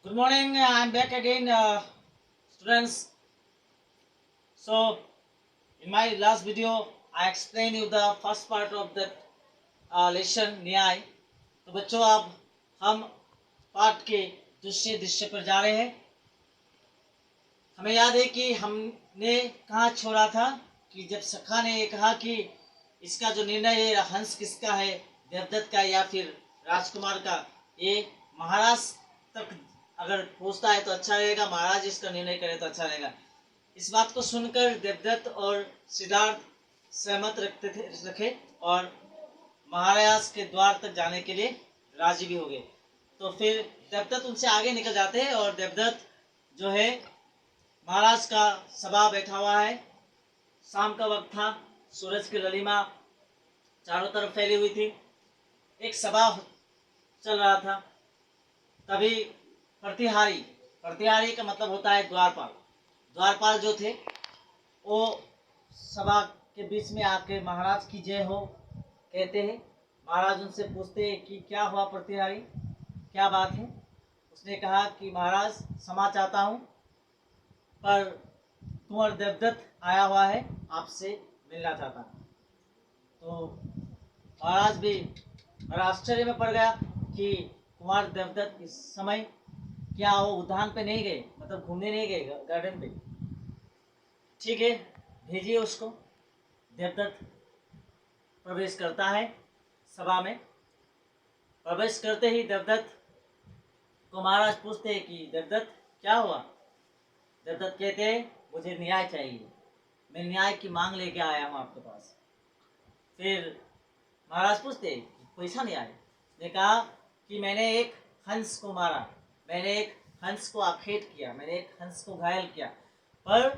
Good morning. I'm back again, students. So, in my last video, I explained you the first part of the lesson न्याय. तो बच्चों अब हम पाठ के दूसरे दृश्य पर जा रहे हैं. हमें याद है कि हमने कहाँ छोड़ा था कि जब सखा ने ये कहा कि इसका जो निर्णय है हंस किसका है, देवदत्त का या फिर राजकुमार का, ये महाराज तक अगर पहुंचता है तो अच्छा रहेगा, महाराज इसका निर्णय करे तो अच्छा रहेगा. इस बात को सुनकर देवदत्त और सिद्धार्थ सहमत रखे और महाराज के द्वार तक जाने के लिए राजी भी हो गए. तो फिर देवदत्त उनसे आगे निकल जाते हैं और देवदत्त जो है महाराज का सभा बैठा हुआ है. शाम का वक्त था, सूरज की ललिमा चारों तरफ फैली हुई थी. एक सभा चल रहा था. तभी प्रतिहारी का मतलब होता है द्वारपाल. द्वारपाल जो थे वो सभा के बीच में आके महाराज की जय हो कहते हैं. महाराज उनसे पूछते हैं कि क्या हुआ प्रतिहारी, क्या बात है. उसने कहा कि महाराज क्षमा चाहता हूँ, पर कुंवर देवदत्त आया हुआ है, आपसे मिलना चाहता हूँ. तो महाराज भी बड़ा आश्चर्य में पड़ गया कि कुंवर देवदत्त इस समय क्या वो उद्यान पे नहीं गए, मतलब घूमने नहीं गए गार्डन पे. ठीक है, भेजिए उसको. देवदत्त प्रवेश करता है सभा में. प्रवेश करते ही देवदत्त को महाराज पूछते हैं कि देवदत्त क्या हुआ. देवदत्त कहते हैं मुझे न्याय चाहिए, मैं न्याय की मांग लेके आया हूँ आपके पास. फिर महाराज पूछते हैं कैसा न्याय. ने कहा कि मैंने एक हंस को मारा, मैंने एक हंस को आखेट किया, मैंने एक हंस को घायल किया, पर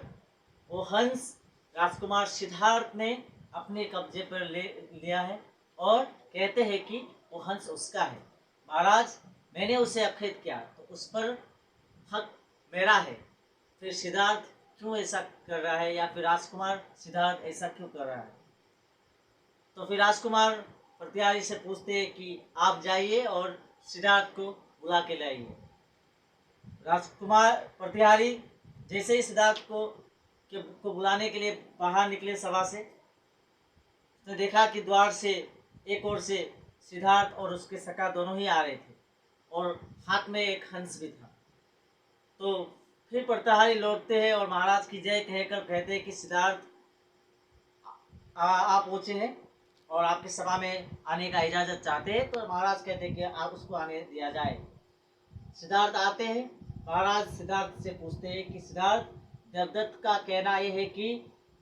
वो हंस राजकुमार सिद्धार्थ ने अपने कब्जे पर लिया है और कहते हैं कि वो हंस उसका है. महाराज मैंने उसे आखेट किया तो उस पर हक मेरा है. फिर सिद्धार्थ क्यों ऐसा कर रहा है, या फिर राजकुमार सिद्धार्थ ऐसा क्यों कर रहा है. तो फिर राजकुमार प्रतिहारी से पूछते हैं कि आप जाइए और सिद्धार्थ को बुला के लाइए. राजकुमार प्रतिहारी जैसे ही सिद्धार्थ को बुलाने के लिए बाहर निकले सभा से, तो देखा कि द्वार से एक ओर से सिद्धार्थ और उसके सखा दोनों ही आ रहे थे और हाथ में एक हंस भी था. तो फिर प्रतिहारी लौटते हैं और महाराज की जय कहकर कहते हैं कि सिद्धार्थ आप पहुँचे हैं और आपकी सभा में आने का इजाज़त चाहते हैं. तो महाराज कहते हैं कि आप उसको आने दिया जाए. सिद्धार्थ आते हैं. महाराज सिद्धार्थ से पूछते हैं कि सिद्धार्थ, देवदत्त का कहना यह है कि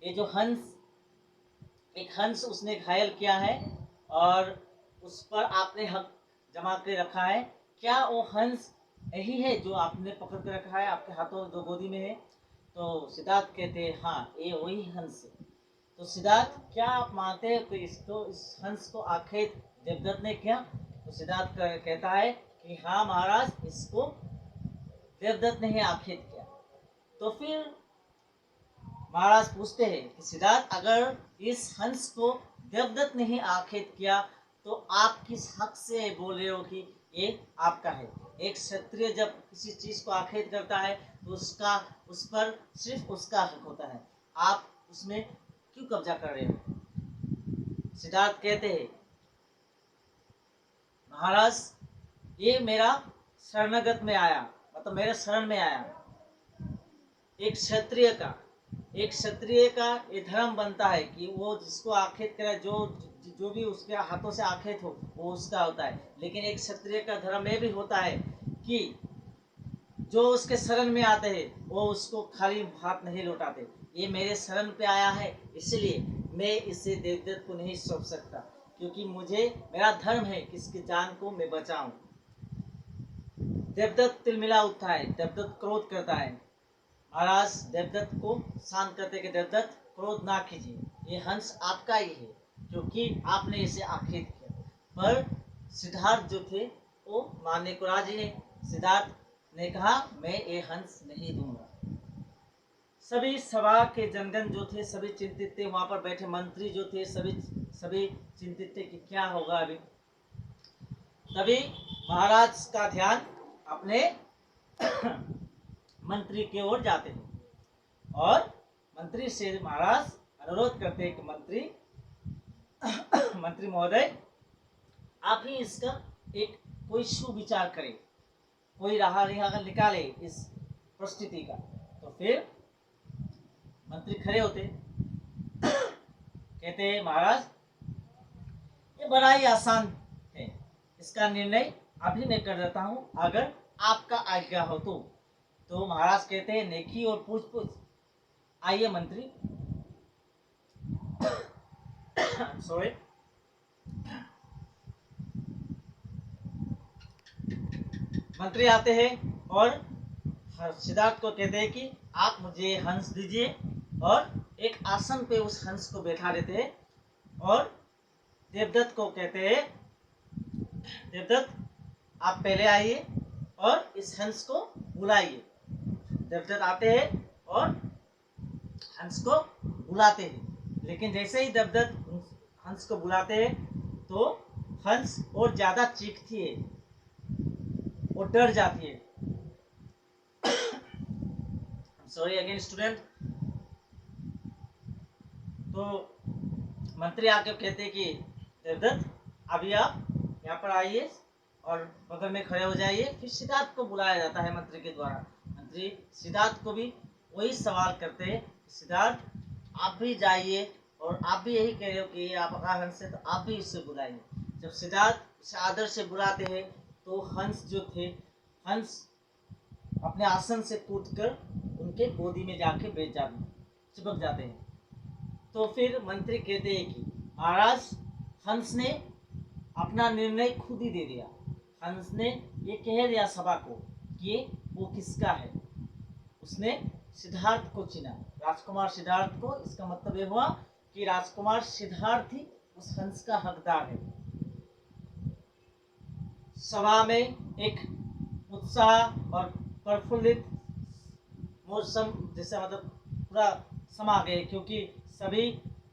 ये जो एक हंस उसने घायल किया है और उस पर आपने हक जमा के रखा है. क्या वो हंस यही है जो आपने पकड़ के रखा है, आपके हाथों जो गोदी में है. तो सिद्धार्थ कहते हैं हाँ ये वही हंस है. तो सिद्धार्थ क्या आप मानते हैं कि इस हंस को आखेट देवदत्त ने किया. तो सिद्धार्थ कहता है कि हाँ महाराज, इसको देवदत्त ने ही आखेट किया. तो फिर महाराज पूछते हैं कि सिद्धार्थ, अगर इस हंस को देवदत्त ने ही आखेट किया तो आप किस हक से बोल रहे हो कि ये आपका है. एक क्षत्रिय जब किसी चीज को आखेट करता है तो उस पर सिर्फ उसका हक होता है. आप उसमें क्यों कब्जा कर रहे हो. सिद्धार्थ कहते हैं महाराज ये मेरा शरणगत में आया, मतलब मेरे शरण में आया. एक क्षत्रिय का ये धर्म बनता है कि वो जिसको आखेट करे, जो भी उसके हाथों से आखेट हो वो उसका होता है. लेकिन एक क्षत्रिय का धर्म ये भी होता है कि जो उसके शरण में आते हैं वो उसको खाली हाथ नहीं लौटाते. ये मेरे शरण पे आया है इसलिए मैं इसे देवदत्त को नहीं सौंप सकता, क्योंकि मेरा धर्म है कि इसकी जान को मैं बचाऊं. देवदत्त तिलमिला उठता है, देवदत्त क्रोध करता है. महाराज देवदत्त को शांत करते कि देवदत्त क्रोध ना कीजिए, ये हंस आपका ही है क्योंकि आपने इसे आखेट किया. पर सिद्धार्थ जो थे वो मानने को राजी नहीं. सिद्धार्थ ने कहा मैं ये हंस नहीं दूंगा. सभी सभा के जनगण जो थे सभी चिंतित थे. वहां पर बैठे मंत्री जो थे सभी चिंतित थे कि क्या होगा अभी. तभी महाराज का ध्यान अपने मंत्री की ओर जाते हैं और मंत्री से महाराज अनुरोध करते हैं कि मंत्री महोदय, आप ही इसका एक कोई सुविचार करें, कोई राह निकाले इस परिस्थिति का। तो फिर मंत्री खड़े होते, कहते हैं महाराज ये बड़ा ही आसान है, इसका निर्णय अभी मैं कर देता हूँ, अगर आपका आज्ञा हो तो महाराज कहते हैं नेकी और पूछ पूछ, आइए मंत्री। सॉरी, मंत्री आते हैं और सिद्धार्थ को कहते हैं कि आप मुझे हंस दीजिए, और एक आसन पे उस हंस को बैठा देते हैं और देवदत्त को कहते हैं, देवदत्त आप पहले आइए और इस हंस को बुलाइए। देवदत्त आते हैं और हंस को बुलाते हैं, लेकिन जैसे ही देवदत्त हंस को बुलाते हैं तो हंस और ज्यादा चीखती है और डर जाती है। Sorry again student. तो मंत्री आके कहते हैं कि देवदत्त अभी आप यहाँ पर आइए और बगल में खड़े हो जाइए। फिर सिद्धार्थ को बुलाया जाता है मंत्री के द्वारा। मंत्री सिद्धार्थ को भी वही सवाल करते हैं, सिद्धार्थ आप भी जाइए और आप भी यही कह रहे हो कि ये आपका हंस है, तो आप भी इससे बुलाइए। जब सिद्धार्थ इसे आदर से बुलाते हैं तो हंस जो थे, हंस अपने आसन से कूदकर उनके गोदी में जाके बैठ जाते, चिपक जाते हैं। तो फिर मंत्री कहते हैं कि महाराज हंस ने अपना निर्णय खुद ही दे दिया। हंस ने ये कह दिया सभा को कि वो किसका है। उसने सिद्धार्थ को चुना, राजकुमार सिद्धार्थ को। इसका मतलब ये हुआ कि राजकुमार सिद्धार्थ ही उस हंस का हकदार है। सभा में एक उत्साह और प्रफुल्लित मौसम जैसे मतलब पूरा समा गए, क्योंकि सभी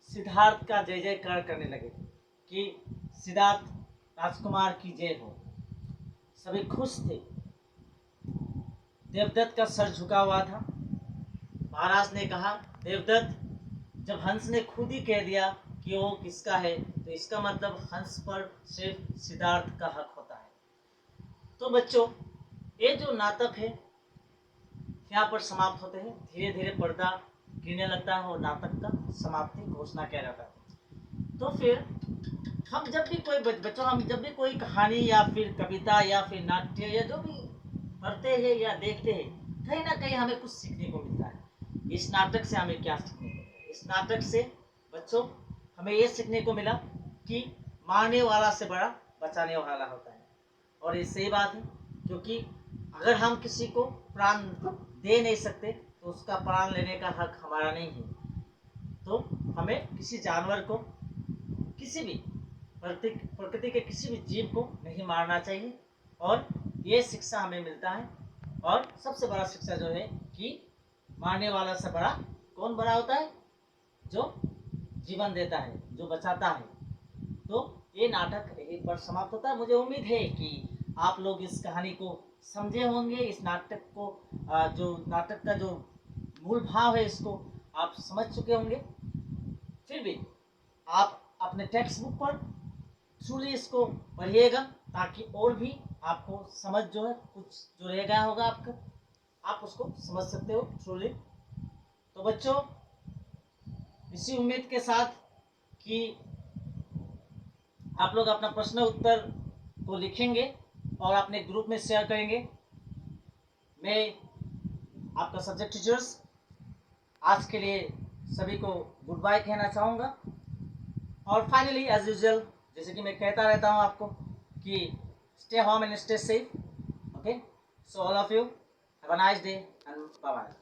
सिद्धार्थ का जय जयकार करने लगे कि सिद्धार्थ राजकुमार की जय हो। सभी खुश थे। देवदत्त का सर झुका हुआ था। महाराज ने कहा, देवदत्त जब हंस ने खुद ही कह दिया कि वो किसका है, तो इसका मतलब हंस पर सिर्फ सिद्धार्थ का हक होता है। तो बच्चों, ये जो नाटक है यहाँ पर समाप्त होते हैं। धीरे धीरे पर्दा गिरने लगता है और नाटक का समाप्ति घोषणा किया जाता है। तो फिर हम जब भी कोई बच्चों, हम जब भी कोई कहानी या फिर कविता या फिर नाट्य या जो भी पढ़ते हैं या देखते हैं, कहीं ना कहीं हमें कुछ सीखने को मिलता है। इस नाटक से हमें क्या सीखने को मिला? इस नाटक से बच्चों हमें ये सीखने को मिला कि मारने वाला से बड़ा बचाने वाला होता है। और ये सही बात है, क्योंकि अगर हम किसी को प्राण दे नहीं सकते तो उसका प्राण लेने का हक हमारा नहीं है। तो हमें किसी जानवर को, किसी भी प्रकृति के किसी भी जीव को नहीं मारना चाहिए। और ये शिक्षा हमें मिलता है। और सबसे बड़ा शिक्षा जो है कि मारने वाला से बड़ा कौन बड़ा होता है? जो जीवन देता है, जो बचाता है। तो ये नाटक एक बार समाप्त होता है। मुझे उम्मीद है कि आप लोग इस कहानी को समझे होंगे। इस नाटक को जो नाटक का जो मूल भाव है, इसको आप समझ चुके होंगे। फिर भी आप अपने टेक्स्ट बुक पर ट्रूली इसको पढ़िएगा, ताकि और भी आपको समझ जो है कुछ जो रह गया होगा आपका, आप उसको समझ सकते हो ट्रूली। तो बच्चों, इसी उम्मीद के साथ कि आप लोग अपना प्रश्न उत्तर को लिखेंगे और अपने ग्रुप में शेयर करेंगे। मैं आपका सब्जेक्ट टीचर्स आज के लिए सभी को गुड बाय कहना चाहूँगा। और फाइनली एज यूजुअल, जैसे कि मैं कहता रहता हूँ आपको कि stay home and stay safe. Okay, so all of you have a nice day and bye bye.